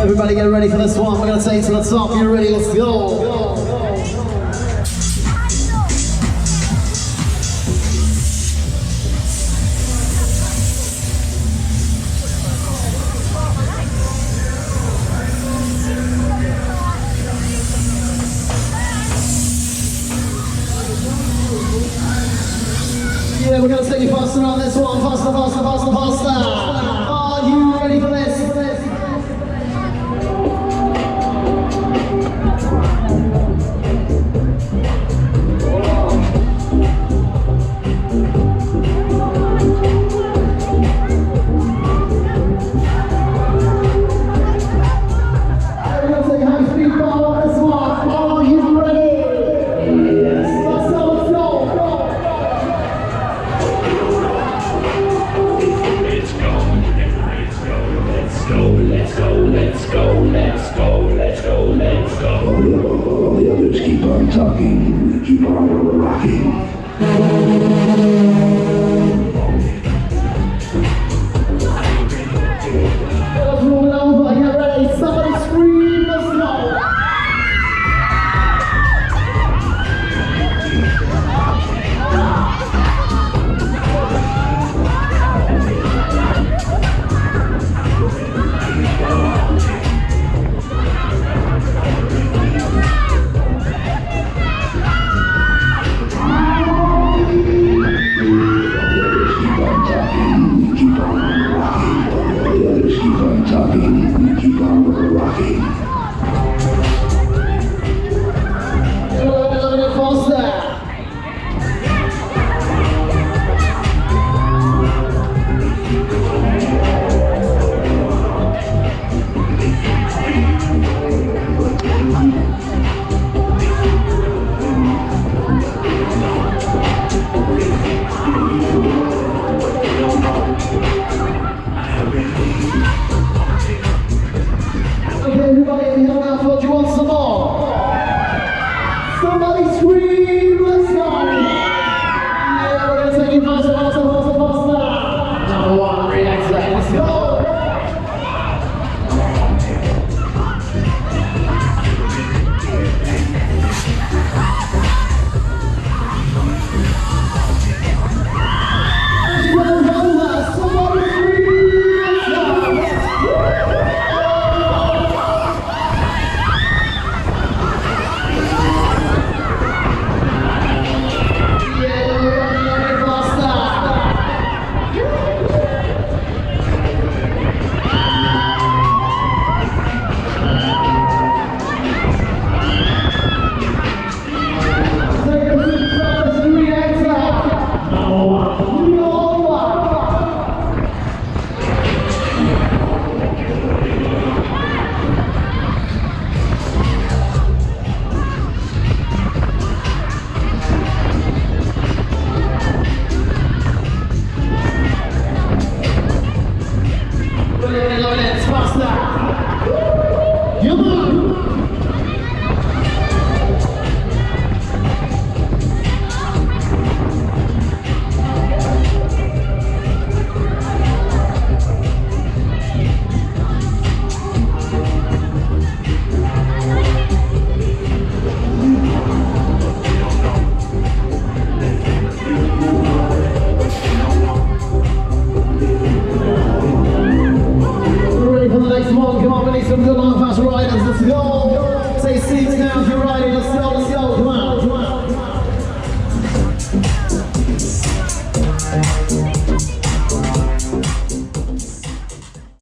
Everybody get ready for this one. We're gonna take it to the top. You're ready? Let's go. Yeah, we're gonna take you faster on this one. Faster, faster, faster, faster. Are you ready for this? All the others keep on talking, keep on rocking. Let's roll over, get ready, somebody scream, let's go! Everybody this one. Come on, we need some good long fast riders. Let's go. Say seats now if you're riding.